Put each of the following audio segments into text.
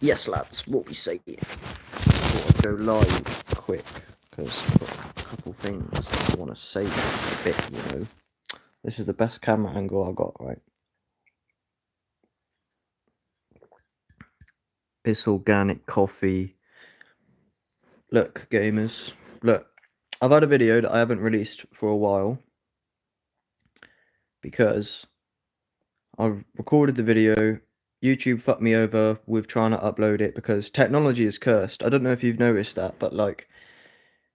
Yes, lads, what we say here. Thought I'd go live quick because I've got a couple things I want to say a bit. This is the best camera angle I got, right? It's organic coffee. Look, gamers, look, I've had a video that I haven't released for a while because I've recorded the video. YouTube fucked me over with trying to upload it because technology is cursed. I don't know if you've noticed that, but like,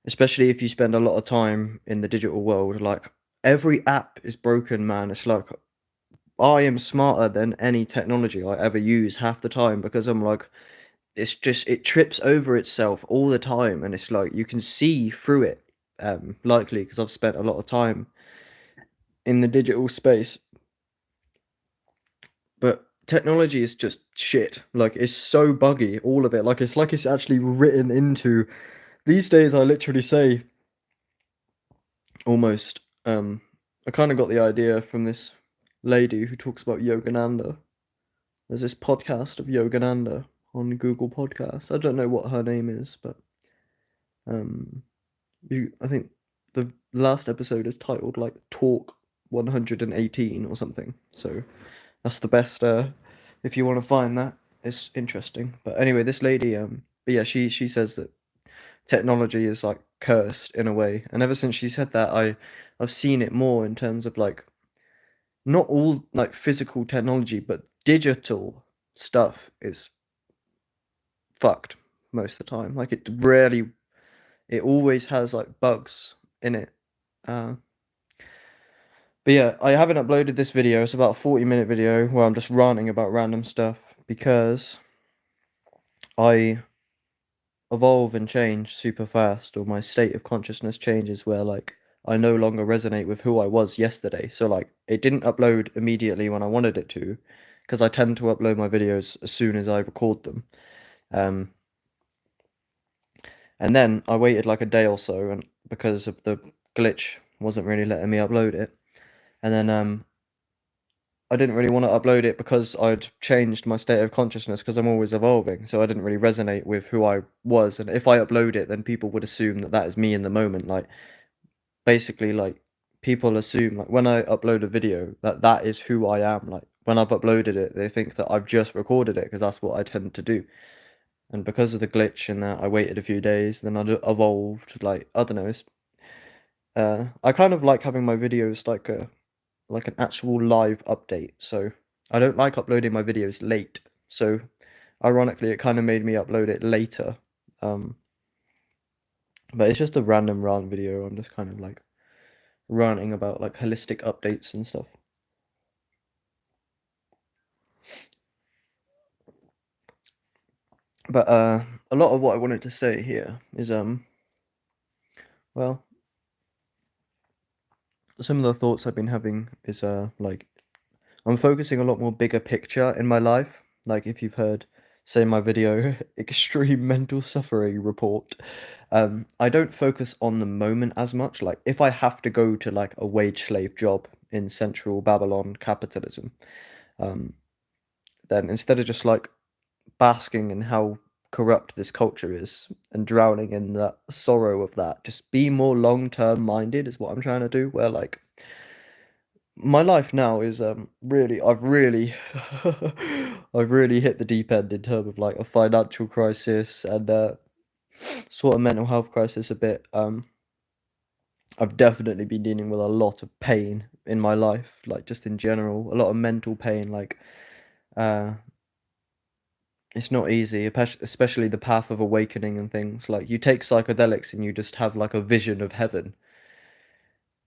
especially if you spend a lot of time in the digital world, like every app is broken, man. It's like I am smarter than any technology I ever use half the time because I'm like, it's just it trips over itself all the time, and it's like you can see through it. Likely because I've spent a lot of time in the digital space, but technology is just shit. Like it's so buggy, all of it. Like it's actually written into. These days, I literally say almost. I kind of got the idea from this lady who talks about Yogananda. There's this podcast of Yogananda on Google Podcasts. I don't know what her name is, but um, I think the last episode is titled like Talk 118 or something. So that's the best. If you want to find that, it's interesting. But anyway, this lady, but yeah, she says that technology is like cursed in a way, and ever since she said that, I've seen it more in terms of like not all like physical technology, but digital stuff is fucked most of the time. Like it always has like bugs in it. Uh, but yeah, I haven't uploaded this video. It's about a 40-minute video where I'm just ranting about random stuff because I evolve and change super fast, or my state of consciousness changes where like I no longer resonate with who I was yesterday. So like it didn't upload immediately when I wanted it to, because I tend to upload my videos as soon as I record them. Um, and then I waited like a day or so, and because of the glitch, wasn't really letting me upload it. And then I didn't really want to upload it because I'd changed my state of consciousness because I'm always evolving. So I didn't really resonate with who I was. And if I upload it, then people would assume that that is me in the moment. Like basically, like people assume like when I upload a video that that is who I am. Like when I've uploaded it, they think that I've just recorded it because that's what I tend to do. And because of the glitch and that, I waited a few days. Then I evolved. Like I don't know. I kind of like having my videos like an actual live update. So I don't like uploading my videos late. So ironically, it kind of made me upload it later. Um, but it's just a random rant video. I'm just kind of like ranting about like holistic updates and stuff. But a lot of what I wanted to say here is well, some of the thoughts I've been having is like I'm focusing a lot more bigger picture in my life. Like if you've heard, say my video, extreme mental suffering report, I don't focus on the moment as much. Like if I have to go to like a wage slave job in central Babylon capitalism, um, then instead of just like basking in how corrupt this culture is and drowning in the sorrow of that, just be more long-term minded is what I'm trying to do. Where like my life now is really I've really hit the deep end in terms of like a financial crisis and sort of mental health crisis a bit. I've definitely been dealing with a lot of pain in my life, like just in general, a lot of mental pain. Like uh, it's not easy, especially the path of awakening and things. Like you take psychedelics and you just have like a vision of heaven,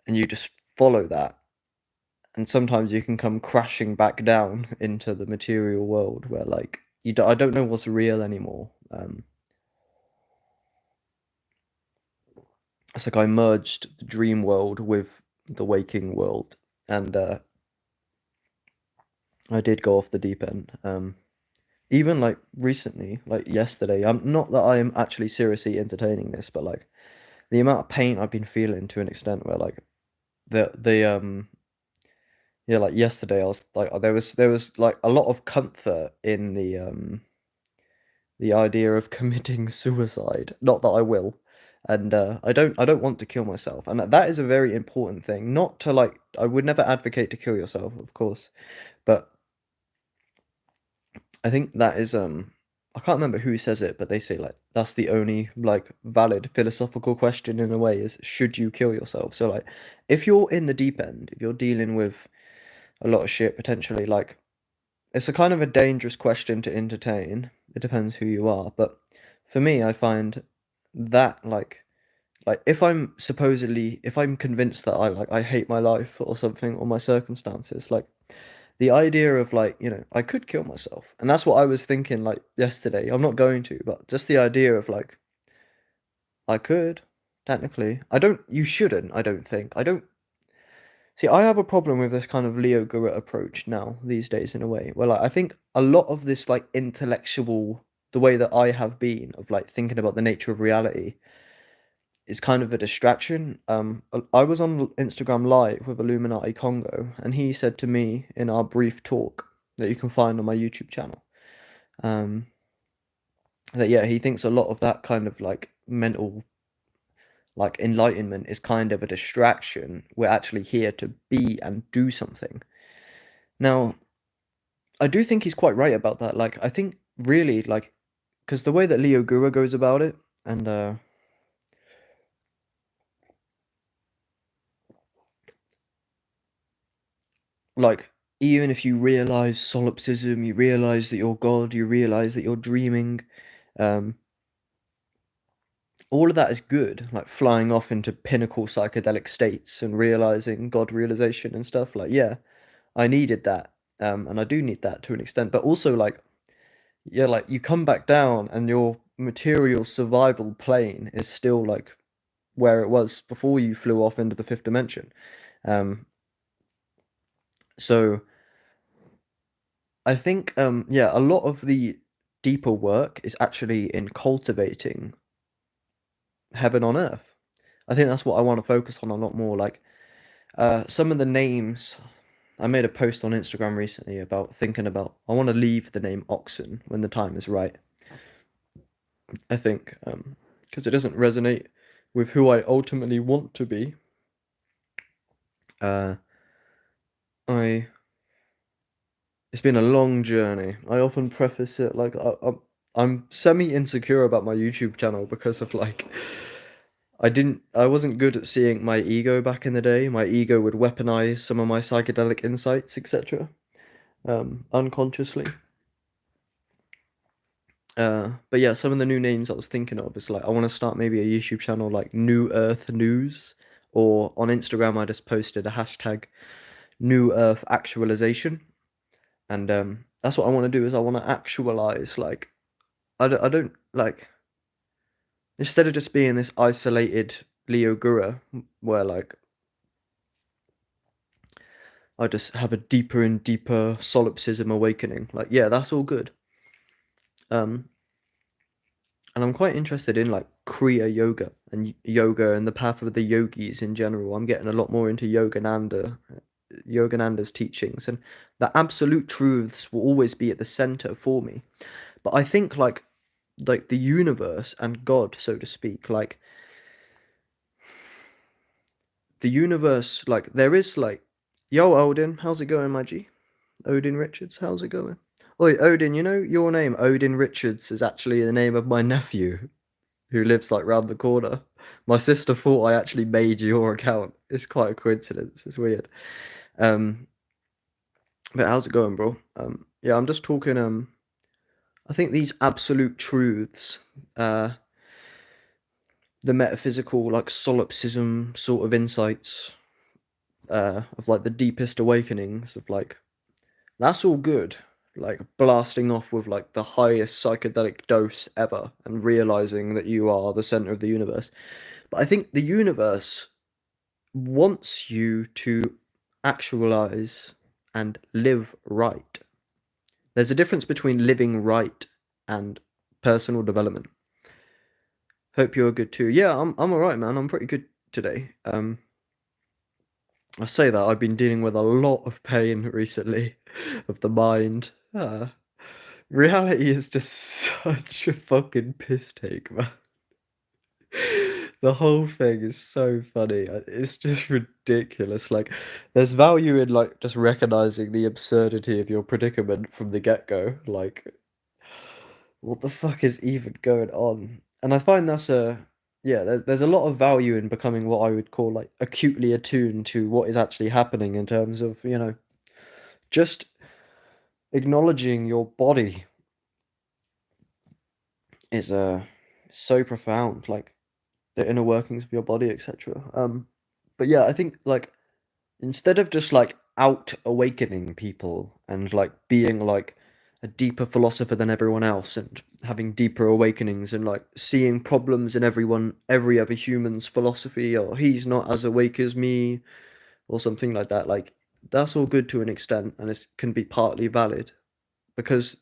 and you just follow that, and sometimes you can come crashing back down into the material world where like I don't know what's real anymore. It's like I merged the dream world with the waking world, and I did go off the deep end. Even like recently, like yesterday, I'm not that I am actually seriously entertaining this, but like the amount of pain I've been feeling to an extent where like the yeah, like yesterday I was like there was like a lot of comfort in the the idea of committing suicide. Not that I will. And I don't want to kill myself. And that is a very important thing. Not to like I would never advocate to kill yourself, of course. But I think that is I can't remember who says it, but they say like that's the only like valid philosophical question in a way is should you kill yourself? So like if you're in the deep end, if you're dealing with a lot of shit potentially, like it's a kind of a dangerous question to entertain. It depends who you are, but for me, I find that like if I'm convinced that I hate my life or something or my circumstances, like the idea of like, I could kill myself. And that's what I was thinking like yesterday. I'm not going to, but just the idea of like I could technically. I don't you shouldn't, I don't think. I don't See, I have a problem with this kind of Leo Guru approach now these days in a way. Where like I think a lot of this like intellectual the way that I have been of like thinking about the nature of reality is kind of a distraction. I was on Instagram Live with Illuminati Congo, and he said to me in our brief talk that you can find on my YouTube channel, um, that yeah, he thinks a lot of that kind of like mental like enlightenment is kind of a distraction. We're actually here to be and do something. Now, I do think he's quite right about that. Like, I think really like because the way that Leo Gura goes about it, and like even if you realize solipsism, you realize that you're God, you realize that you're dreaming, um, all of that is good. Like flying off into pinnacle psychedelic states and realizing God realization and stuff. Like, yeah, I needed that, and I do need that to an extent. But also, like, yeah, like you come back down and your material survival plane is still like where it was before you flew off into the fifth dimension. Um, so I think yeah, a lot of the deeper work is actually in cultivating heaven on earth. I think that's what I want to focus on a lot more. Like some of the names, I made a post on Instagram recently about thinking about I want to leave the name oxen when the time is right. I think because it doesn't resonate with who I ultimately want to be. Uh, I It's been a long journey. I often preface it like I'm semi insecure about my YouTube channel because of like I wasn't good at seeing my ego back in the day. My ego would weaponize some of my psychedelic insights, etc. Unconsciously. But yeah, some of the new names I was thinking of is like I want to start maybe a YouTube channel like New Earth News, or on Instagram I just posted a hashtag New Earth Actualization, and that's what I want to do is I want to actualize like I don't like instead of just being this isolated Leo Gura where like I just have a deeper and deeper solipsism awakening. Like yeah, that's all good. Um, and I'm quite interested in like Kriya yoga and the path of the yogis in general. I'm getting a lot more into Yogananda's teachings, and the absolute truths will always be at the center for me. But I think like the universe and God, so to speak, like the universe, like there is like, yo Odin, how's it going, my G? Odin Richards, how's it going? Oi, Odin, you know your name, Odin Richards, is actually the name of my nephew who lives like round the corner. My sister thought I actually made your account. It's quite a coincidence. It's weird. Um, but how's it going, bro? Yeah, I'm just talking. I think these absolute truths, uh, the metaphysical, like solipsism sort of insights, of like the deepest awakenings of like that's all good. Like blasting off with like the highest psychedelic dose ever and realizing that you are the center of the universe. But I think the universe wants you to actualize and live right. There's a difference between living right and personal development. Hope you're good too. Yeah, I'm all right, man. I'm pretty good today. I say that I've been dealing with a lot of pain recently of the mind. Reality is just such a fucking piss take, man. The whole thing is so funny. It's just ridiculous. Like, there's value in like just recognizing the absurdity of your predicament from the get-go. Like, what the fuck is even going on? And I find that's yeah, there's a lot of value in becoming what I would call like acutely attuned to what is actually happening in terms of, just acknowledging your body is so profound, like the inner workings of your body, etc. But yeah, I think like instead of just like out awakening people and like being like a deeper philosopher than everyone else and having deeper awakenings and like seeing problems in every other human's philosophy, or he's not as awake as me or something like that, like that's all good to an extent and it can be partly valid because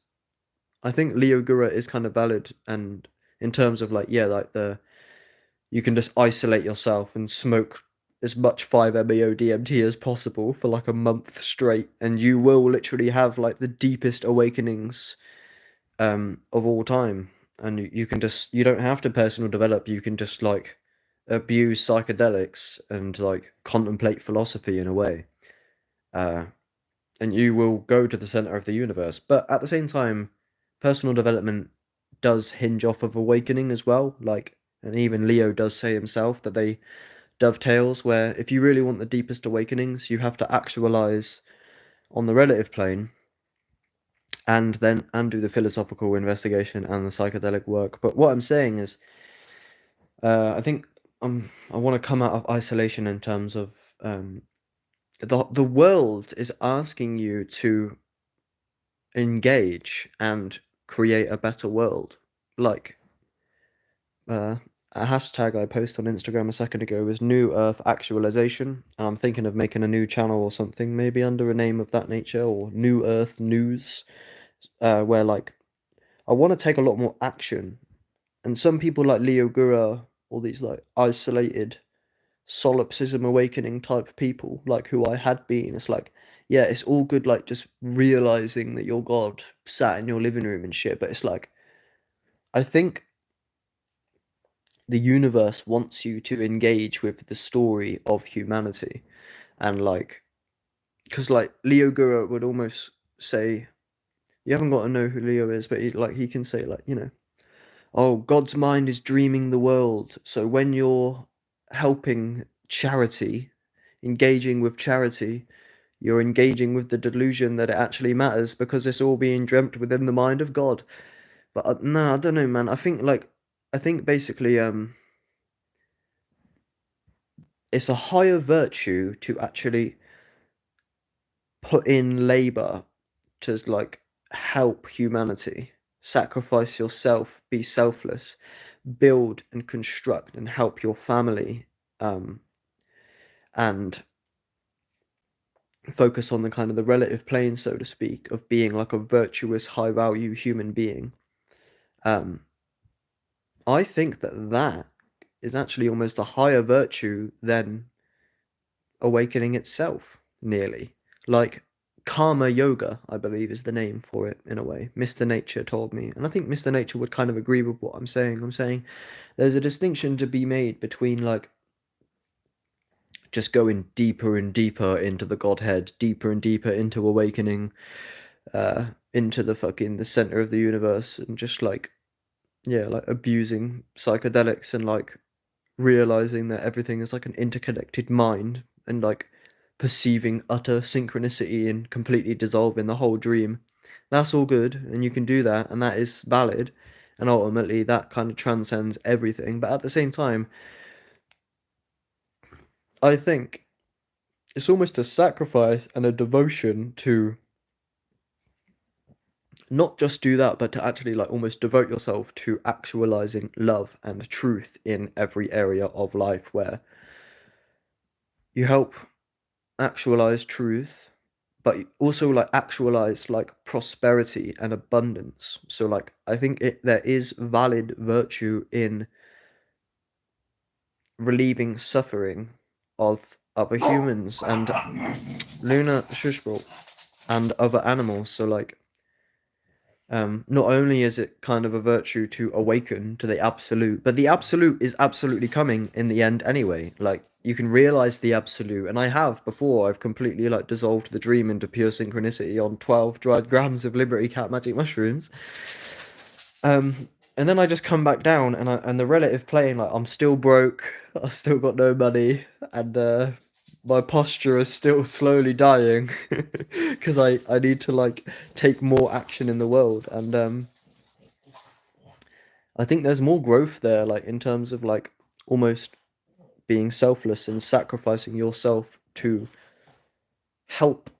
I think Leo Gura is kind of valid, and in terms of like yeah, like the you can just isolate yourself and smoke as much 5-MeO DMT as possible for like a month straight, and you will literally have like the deepest awakenings of all time. And you can just you don't have to personal develop. You can just like abuse psychedelics and like contemplate philosophy in a way, uh, and you will go to the center of the universe. But at the same time, personal development does hinge off of awakening as well. Like, and even Leo does say himself that they dovetails where if you really want the deepest awakenings, you have to actualize on the relative plane and do the philosophical investigation and the psychedelic work. But what I'm saying is, I think I want to come out of isolation in terms of the world is asking you to engage and create a better world. Like uh, a hashtag I posted on Instagram a second ago was New Earth Actualization, and I'm thinking of making a new channel or something, maybe under a name of that nature, or New Earth News, where like I want to take a lot more action. And some people like Leo Gura, all these like isolated solipsism awakening type people, like who I had been, it's like, yeah, it's all good, like just realizing that your God sat in your living room and shit, but it's like, I think the universe wants you to engage with the story of humanity and like because like Leo Gura would almost say you haven't got to know who Leo is, but he can say like oh, God's mind is dreaming the world, so when you're helping charity, engaging with charity, you're engaging with the delusion that it actually matters because it's all being dreamt within the mind of God. But no, I don't know, man. I think basically it's a higher virtue to actually put in labor to like help humanity, sacrifice yourself, be selfless, build and construct and help your family, um, and focus on the kind of the relative plane, so to speak, of being like a virtuous, high value human being. Um, I think that that is actually almost a higher virtue than awakening itself, nearly. Like karma yoga, I believe, is the name for it in a way. Mr. Nature told me, and I think Mr. Nature would kind of agree with what I'm saying. I'm saying there's a distinction to be made between like just going deeper and deeper into the Godhead, deeper and deeper into awakening, into the fucking the center of the universe, and just like yeah, like abusing psychedelics and like realizing that everything is like an interconnected mind and like perceiving utter synchronicity and completely dissolving the whole dream. That's all good, and you can do that, and that is valid, and ultimately that kind of transcends everything. But at the same time, I think it's almost a sacrifice and a devotion to not just do that, but to actually like almost devote yourself to actualizing love and truth in every area of life where you help actualize truth, but also like actualize like prosperity and abundance. So like I think there is valid virtue in relieving suffering of other humans and Luna Shushbro and other animals. So like not only is it kind of a virtue to awaken to the absolute, but the absolute is absolutely coming in the end anyway. Like you can realize the absolute, and I have before. I've completely like dissolved the dream into pure synchronicity on 12 dried grams of Liberty Cat magic mushrooms. And then I just come back down, and the relative plane, like I'm still broke, I've still got no money, and my posture is still slowly dying because I need to like take more action in the world, and I think there's more growth there, like in terms of like almost being selfless and sacrificing yourself to help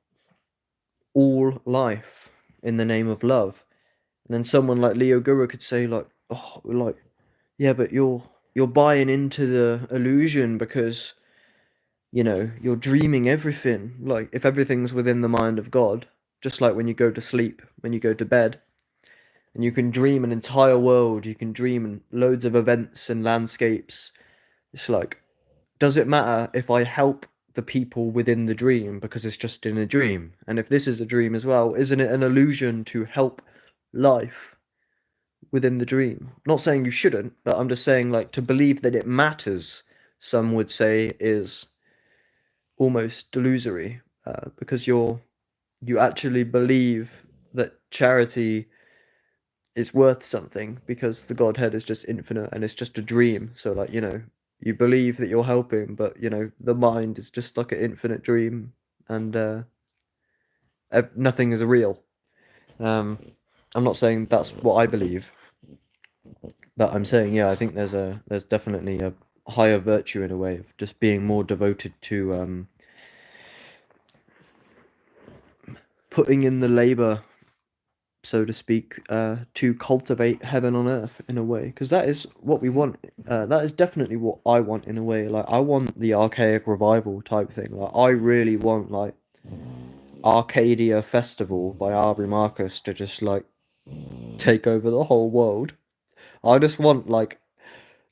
all life in the name of love. And then someone like Leo Guru could say like, oh, like yeah, but you're buying into the illusion because you're dreaming everything. Like if everything's within the mind of God, just like when you go to sleep, when you go to bed, and you can dream an entire world, you can dream loads of events and landscapes. It's like, does it matter if I help the people within the dream because it's just in a dream? And if this is a dream as well, isn't it an illusion to help life within the dream? Not saying you shouldn't, but I'm just saying like to believe that it matters, some would say is almost delusory, because you actually believe that charity is worth something because the Godhead is just infinite and it's just a dream. So like, you believe that you're helping, but the mind is just like an infinite dream, and nothing is real. I'm not saying that's what I believe, but I'm saying, yeah, I think there's definitely a higher virtue in a way of just being more devoted to putting in the labor, so to speak, to cultivate heaven on earth in a way, because that is what we want. That is definitely what I want in a way. Like I want the archaic revival type thing. Like I really want like Arcadia Festival by Aubrey Marcus to just like take over the whole world. I just want like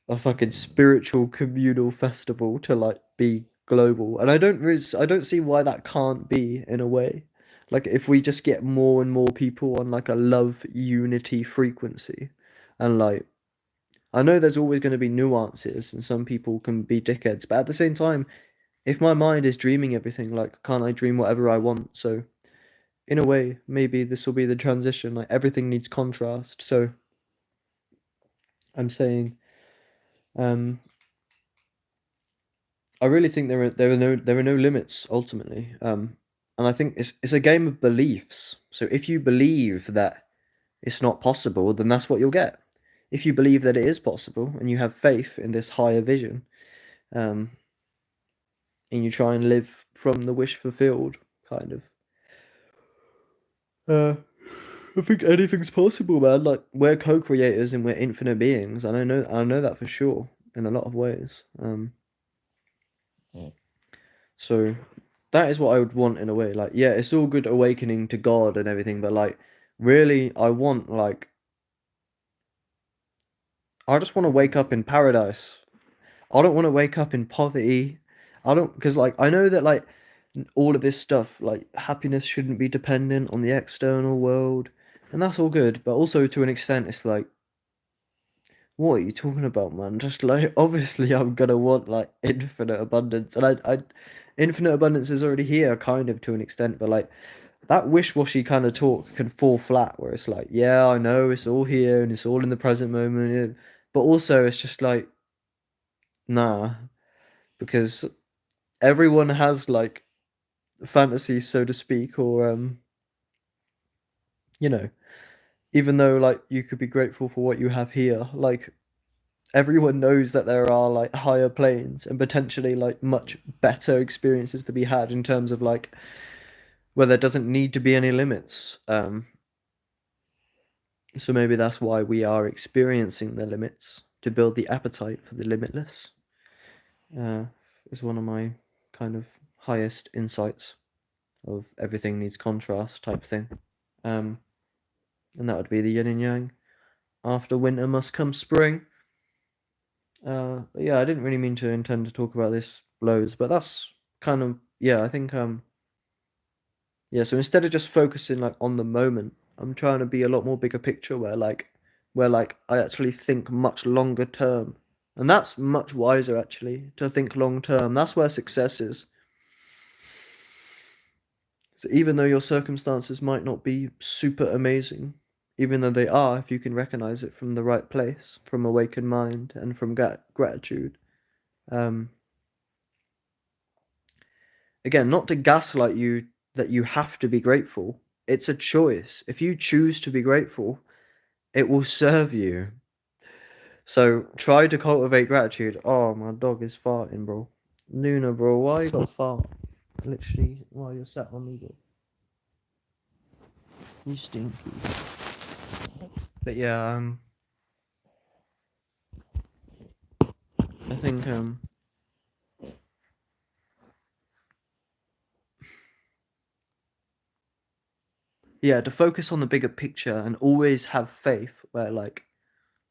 a fucking spiritual communal festival to like be global, and I don't see why that can't be in a way. Like if we just get more and more people on like a love unity frequency, and like I know there's always going to be nuances and some people can be dickheads, but at the same time, if my mind is dreaming everything, like can't I dream whatever I want? So in a way, maybe this will be the transition. Like everything needs contrast. So I'm saying, um, I really think there are no limits ultimately. And I think it's a game of beliefs. So if you believe that it's not possible, then that's what you'll get. If you believe that it is possible and you have faith in this higher vision, um, and you try and live from the wish fulfilled, kind of. I think anything's possible, man. Like we're co-creators and we're infinite beings, and I know that for sure in a lot of ways. So that is what I would want in a way. Like, yeah, it's all good awakening to God and everything, but like, really, I want like, I just want to wake up in paradise. I don't want to wake up in poverty. I don't, because like, I know that like, all of this stuff, like, happiness shouldn't be dependent on the external world, and that's all good, but also to an extent, it's like, what are you talking about, man? Just like, obviously, I'm gonna want like infinite abundance, and infinite abundance is already here, kind of to an extent, but like, that wish-washy kind of talk can fall flat where it's like, yeah, I know it's all here and it's all in the present moment, but also it's just like, nah, because everyone has like fantasy, so to speak, or you know, even though like you could be grateful for what you have here, like everyone knows that there are like higher planes and potentially like much better experiences to be had in terms of like where there doesn't need to be any limits. So maybe that's why we are experiencing the limits to build the appetite for the limitless. Uh, is one of my kind of highest insights of everything needs contrast type thing. Um, and that would be the yin and yang. After winter must come spring. But yeah, I didn't really mean to intend to talk about this loads, but that's kind of, yeah, I think yeah. So instead of just focusing like on the moment, I'm trying to be a lot more bigger picture where I actually think much longer term. And that's much wiser actually, to think long term. That's where success is. So even though your circumstances might not be super amazing, even though they are, if you can recognize it from the right place, from awakened mind and from gratitude. Um, Again, not to gaslight you that you have to be grateful. It's a choice. If you choose to be grateful, it will serve you. So try to cultivate gratitude. Oh, my dog is farting, bro. Luna, bro, why you got fart? Literally, while you're sat on me, bro. You stinky. But yeah, I think yeah, to focus on the bigger picture and always have faith where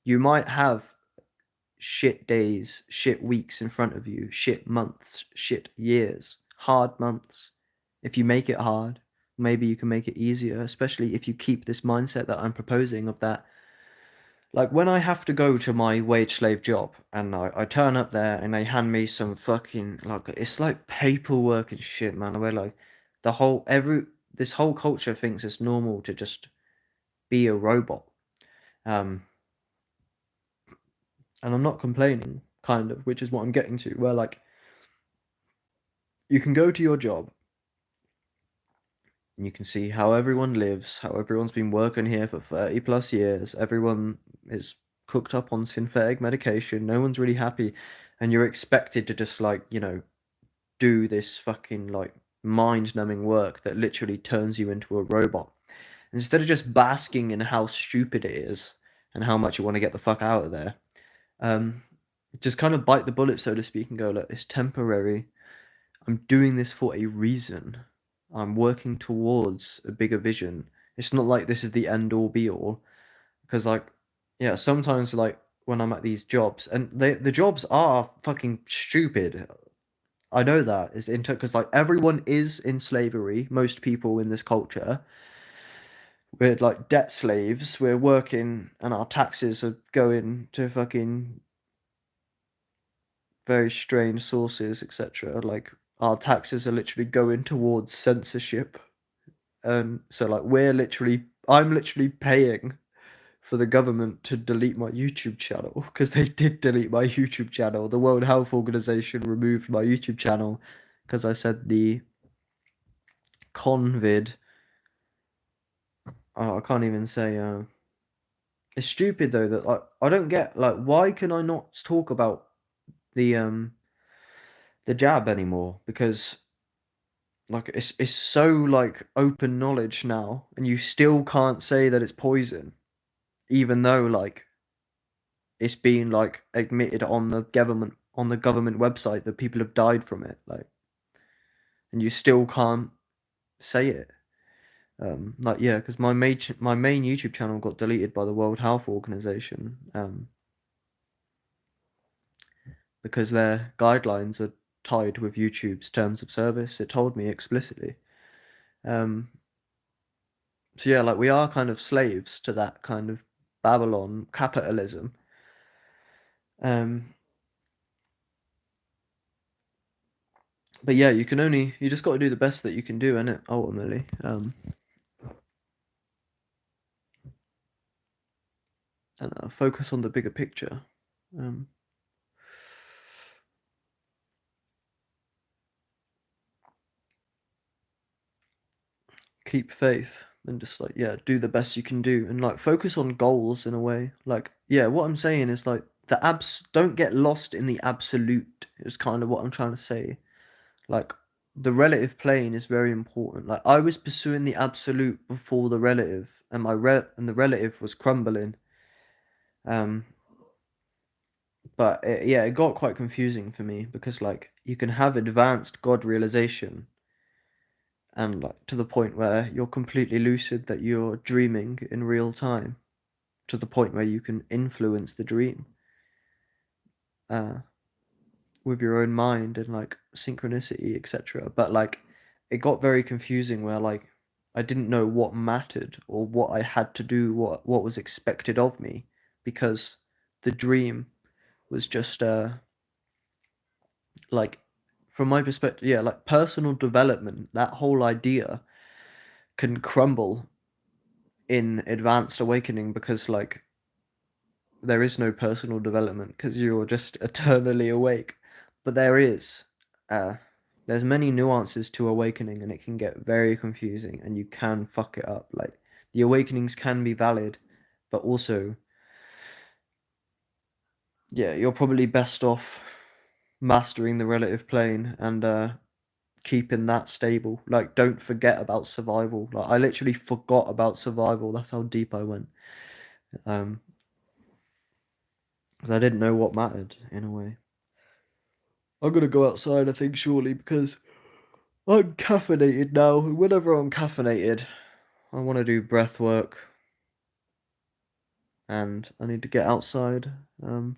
you might have shit days, shit weeks in front of you, shit months, shit years, hard months. If you make it hard, maybe you can make it easier, especially if you keep this mindset that I'm proposing of that. Like when I have to go to my wage slave job and I turn up there and they hand me some fucking it's like paperwork and shit, man. Where the whole every this whole culture thinks it's normal to just be a robot. Um, and I'm not complaining, kind of, which is what I'm getting to, where you can go to your job and you can see how everyone lives, how everyone's been working here for 30 plus years, everyone is cooked up on synthetic medication, no one's really happy, and you're expected to just do this fucking mind numbing work that literally turns you into a robot. Instead of just basking in how stupid it is and how much you want to get the fuck out of there, um, just kind of bite the bullet, so to speak, and go, look, it's temporary. I'm doing this for a reason. I'm working towards a bigger vision. It's not like this is the end all be all. Because yeah, sometimes when I'm at these jobs, and the jobs are fucking stupid. I know that is into because everyone is in slavery. Most people in this culture, we're like debt slaves. We're working, and our taxes are going to fucking very strange sources, etc. Like our taxes are literally going towards censorship. So I'm literally paying for the government to delete my YouTube channel because they did delete my YouTube channel. The World Health Organization removed my YouTube channel because I said the convid. Oh, I can't even say. It's stupid though that I don't get why can I not talk about the um the jab anymore because it's so open knowledge now, and you still can't say that it's poison, even though it's been admitted on the government website that people have died from it, and you still can't say it. Yeah, because my main YouTube channel got deleted by the World Health Organization, because their guidelines are tied with YouTube's terms of service. It told me explicitly. Um, So yeah, we are kind of slaves to that kind of Babylon capitalism. Um, but yeah, you just got to do the best that you can do, innit? Ultimately, and focus on the bigger picture. Um, Keep faith and just yeah, do the best you can do, and focus on goals in a way. Yeah, what I'm saying is the don't get lost in the absolute. Is kind of what I'm trying to say. Like the relative plane is very important. Like I was pursuing the absolute before the relative, and the relative was crumbling. Um, but yeah, it got quite confusing for me because you can have advanced God realization, and to the point where you're completely lucid that you're dreaming in real time, to the point where you can influence the dream, uh, with your own mind and synchronicity, etc. But it got very confusing where I didn't know what mattered or what I had to do, what was expected of me, because the dream was just like, from my perspective, yeah, like personal development, that whole idea can crumble in advanced awakening because like there is no personal development because you're just eternally awake. But there is. Uh, there's many nuances to awakening, and it can get very confusing, and you can fuck it up. Like the awakenings can be valid, but also, yeah, you're probably best off mastering the relative plane and keeping that stable. Like, don't forget about survival. Like, I literally forgot about survival. That's how deep I went. Um, because I didn't know what mattered in a way. I'm gonna go outside, I think, shortly because I'm caffeinated now. And whenever I'm caffeinated, I want to do breath work, and I need to get outside. Um,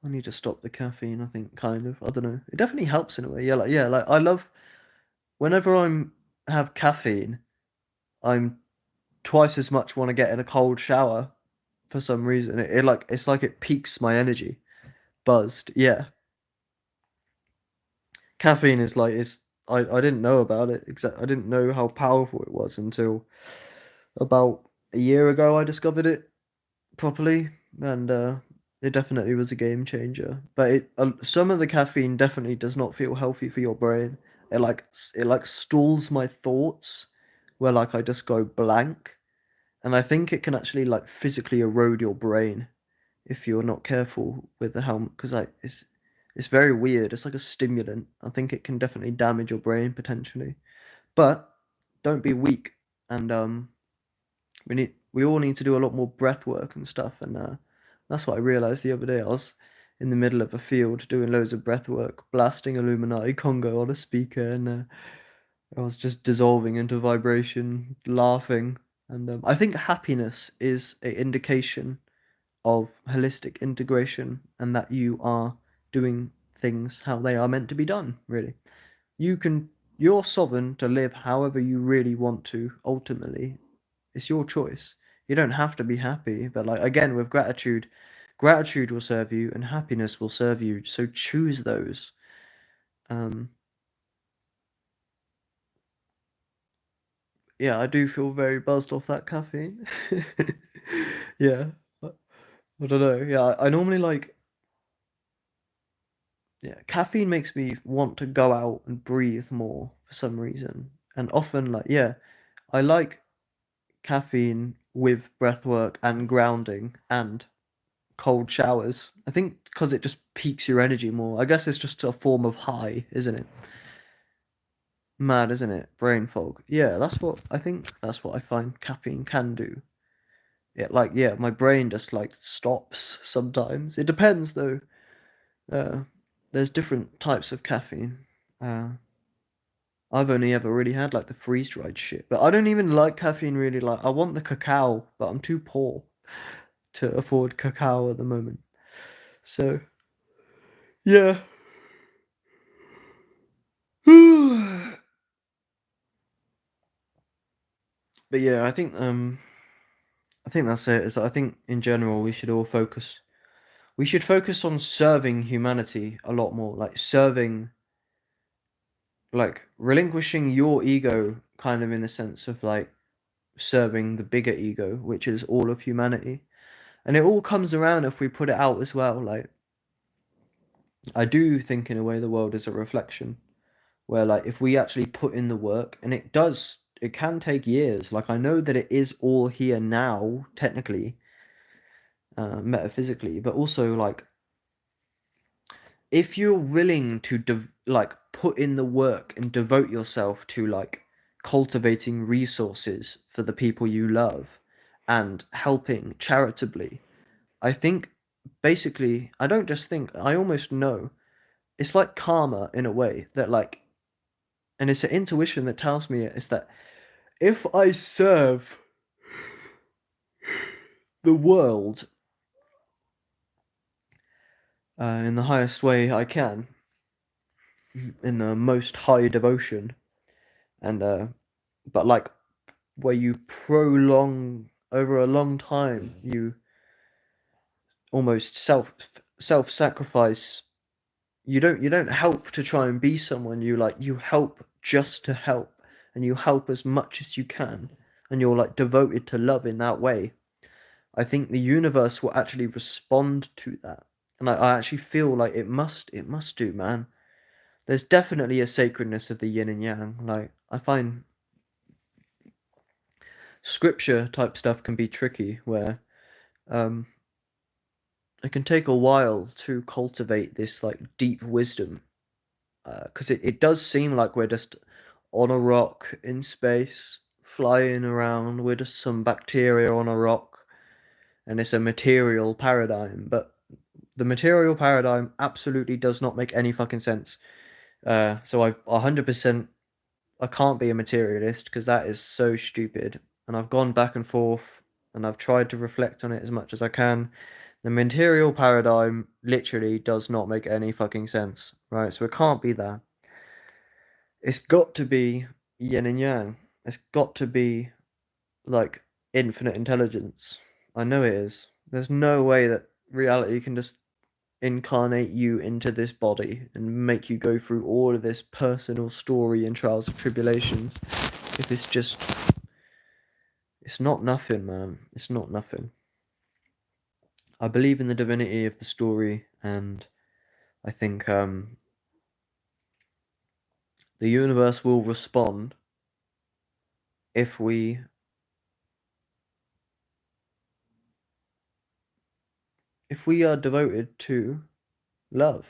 I need to stop the caffeine. I think, kind of. I don't know. It definitely helps in a way. Yeah, like I love whenever have caffeine. I'm twice as much want to get in a cold shower for some reason. It like it's like it peaks my energy. Buzzed. Yeah. Caffeine is like it's I didn't know about it exact I didn't know how powerful it was until about a year ago I discovered it properly, and it definitely was a game changer. But some of the caffeine definitely does not feel healthy for your brain. It like stalls my thoughts where like I just go blank, and I think it can actually like physically erode your brain if you're not careful with the helmet, because like it's very weird. It's like a stimulant. I think it can definitely damage your brain potentially. But don't be weak, and we all need to do a lot more breath work and stuff, and that's what I realized the other day. I was in the middle of a field doing loads of breath work, blasting Illuminati Congo on a speaker, and I was just dissolving into vibration, laughing. And I think happiness is an indication of holistic integration, and that you are doing things how they are meant to be done, really. You're sovereign to live however you really want to, ultimately. It's your choice. You don't have to be happy, but like again with gratitude will serve you and happiness will serve you. So choose those. Um yeah, I do feel very buzzed off that caffeine. Yeah. I don't know. Yeah, I normally like, yeah, caffeine makes me want to go out and breathe more for some reason. And often, like, yeah, I like caffeine with breath work and grounding and cold showers. I think because it just peaks your energy more. I guess it's just a form of high, isn't it? Mad, isn't it? Brain fog. Yeah, that's what I find caffeine can do. It like, yeah, my brain just like stops sometimes. It depends though. Uh, there's different types of caffeine. Uh, I've only ever really had like the freeze dried shit, but I don't even like caffeine really. Like I want the cacao, but I'm too poor to afford cacao at the moment. So yeah. But yeah, I think that's it. I think in general we should focus on serving humanity a lot more, like serving, like relinquishing your ego, kind of in the sense of like serving the bigger ego, which is all of humanity. And it all comes around if we put it out as well. Like I do think in a way the world is a reflection, where like if we actually put in the work, and it can take years. Like I know that it is all here now, technically, metaphysically, but also like if you're willing to like put in the work and devote yourself to like cultivating resources for the people you love and helping charitably, I think basically, I don't just think, I almost know it's like karma in a way that like, and it's an intuition that tells me it's that if I serve the world in the highest way I can, in the most high devotion, and but like where you prolong over a long time, you almost self-sacrifice. You don't help to try and be someone, you help just to help, and you help as much as you can, and you're like devoted to love in that way. I think the universe will actually respond to that. And I actually feel like it must do, man. There's definitely a sacredness of the yin and yang. Like, I find scripture type stuff can be tricky, where um it can take a while to cultivate this like deep wisdom, because it does seem like we're just on a rock in space, flying around. We're just some bacteria on a rock, and it's a material paradigm. But the material paradigm absolutely does not make any fucking sense. So I 100% I can't be a materialist because that is so stupid. And I've gone back and forth, and I've tried to reflect on it as much as I can. The material paradigm literally does not make any fucking sense, right? So it can't be that. It's got to be yin and yang. It's got to be like infinite intelligence. I know it is. There's no way that reality can just incarnate you into this body and make you go through all of this personal story and trials and tribulations if it's not nothing, man. It's not nothing. I believe in the divinity of the story, and I think the universe will respond if we are devoted to love.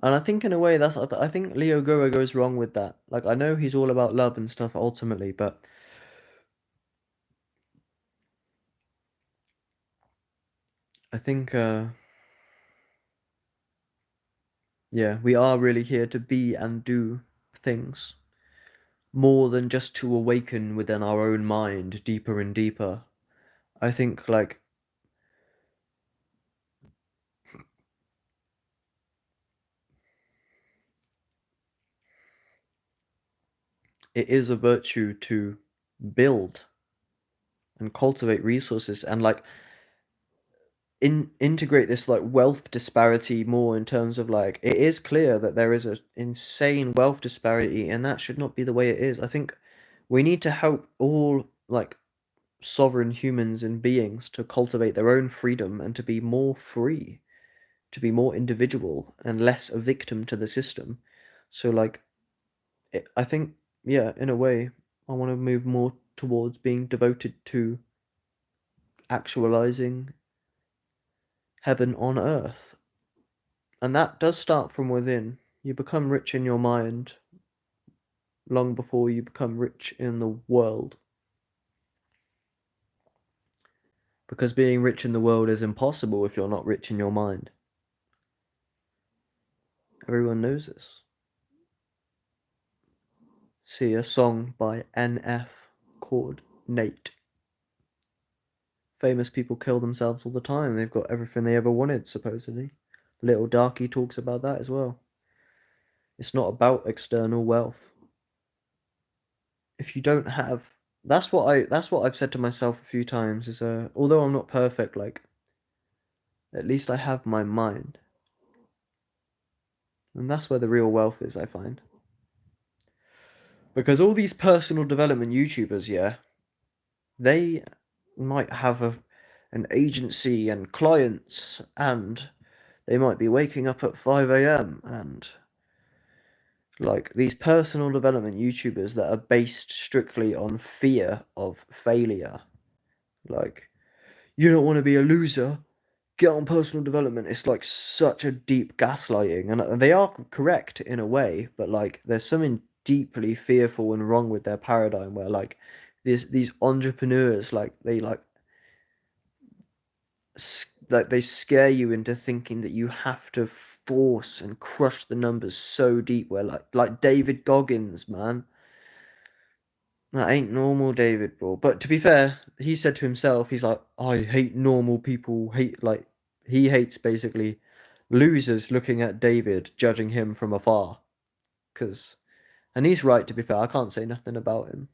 And I think in a way I think Leo Goa goes wrong with that. Like, I know he's all about love and stuff ultimately, but I think yeah, we are really here to be and do things more than just to awaken within our own mind deeper and deeper. I think like it is a virtue to build and cultivate resources, and like integrate this like wealth disparity more, in terms of like it is clear that there is a insane wealth disparity, and that should not be the way it is. I think we need to help all like sovereign humans and beings to cultivate their own freedom and to be more free, to be more individual and less a victim to the system. So like I think, yeah, in a way I want to move more towards being devoted to actualizing heaven on earth. And that does start from within. You become rich in your mind long before you become rich in the world. Because being rich in the world is impossible if you're not rich in your mind. Everyone knows this. See a song by NF called Nate. Famous people kill themselves all the time. They've got everything they ever wanted, supposedly. Little Darky talks about that as well. It's not about external wealth. If you don't have, that's what I've said to myself a few times, is although I'm not perfect, like at least I have my mind. And that's where the real wealth is, I find. Because all these personal development YouTubers, yeah, they might have an agency and clients, and they might be waking up at 5 a.m. and like these personal development YouTubers that are based strictly on fear of failure. Like, you don't want to be a loser, get on personal development. It's like such a deep gaslighting, and they are correct in a way, but like there's something deeply fearful and wrong with their paradigm, where like these entrepreneurs, like they scare you into thinking that you have to force and crush the numbers so deep, where like David Goggins, man, that ain't normal, David, bro. But to be fair, he said to himself, he's like, I hate normal people, hate he hates basically losers looking at David, judging him from afar. because, and he's right, to be fair. I can't say nothing about him,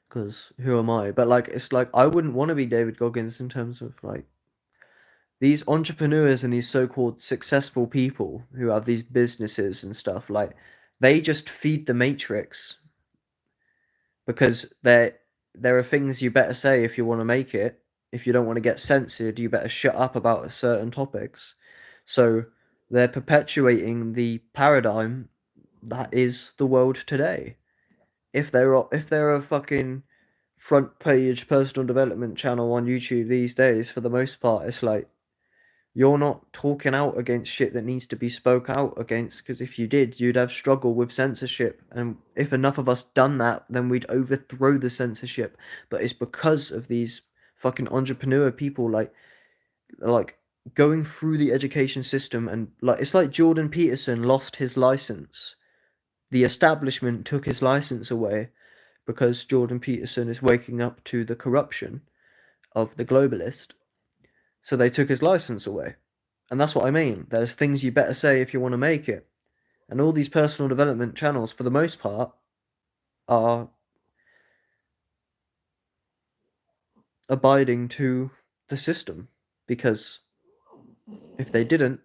because who am I? But like, it's like I wouldn't want to be David Goggins in terms of like these entrepreneurs and these so-called successful people who have these businesses and stuff. Like, they just feed the matrix because there are things you better say if you want to make it. If you don't want to get censored, you better shut up about certain topics. So they're perpetuating the paradigm that is the world today. If they're a fucking front page personal development channel on YouTube these days, for the most part, it's like you're not talking out against shit that needs to be spoke out against, because if you did, you'd have struggle with censorship, and if enough of us done that, then we'd overthrow the censorship. But it's because of these fucking entrepreneur people, like going through the education system, and like it's like Jordan Peterson lost his license. The establishment took his license away because Jordan Peterson is waking up to the corruption of the globalist. So they took his license away. And that's what I mean. There's things you better say if you want to make it. And all these personal development channels, for the most part, are abiding to the system. Because if they didn't,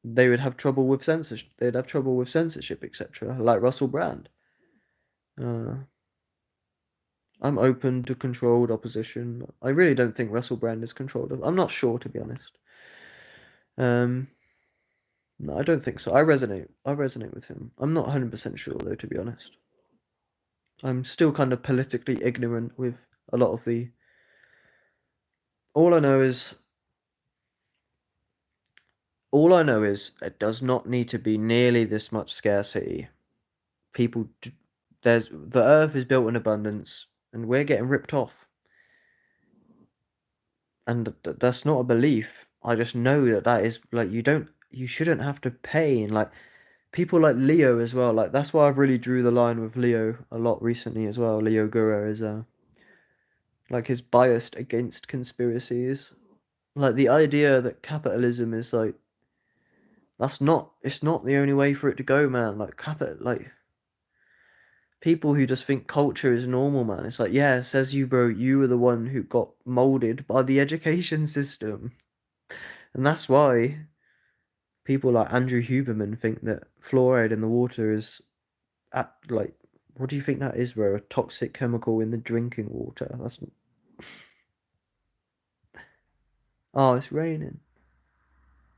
they would have trouble with censorship. They'd have trouble with censorship, etc. Like Russell Brand. I'm open to controlled opposition. I really don't think Russell Brand is controlled. I'm not sure, to be honest. No, I don't think so. I resonate with him. I'm not 100% sure though, to be honest. I'm still kind of politically ignorant with a lot of the. All I know is it does not need to be nearly this much scarcity. People, the earth is built in abundance, and we're getting ripped off. And that's not a belief. I just know that is like you shouldn't have to pay, and like people like Leo as well. Like that's why I've really drew the line with Leo a lot recently as well. Leo Guru is like is biased against conspiracies. Like the idea that capitalism is like it's not the only way for it to go, man. Like people who just think culture is normal, man. It's like, yeah, says you, bro, you were the one who got molded by the education system. And that's why people like Andrew Huberman think that fluoride in the water is like, what do you think that is, bro? A toxic chemical in the drinking water. That's. Oh, it's raining.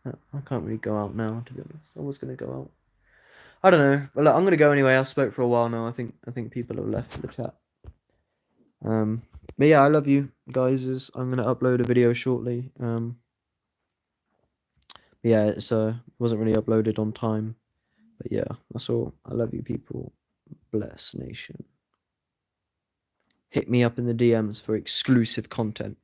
I can't really go out now, to be honest. I was gonna go out. I don't know. But look, I'm gonna go anyway. I've spoke for a while now. I think people have left the chat. But yeah, I love you guys. I'm gonna upload a video shortly. Yeah, it wasn't really uploaded on time. But yeah, that's all. I love you people. Bless nation. Hit me up in the DMs for exclusive content.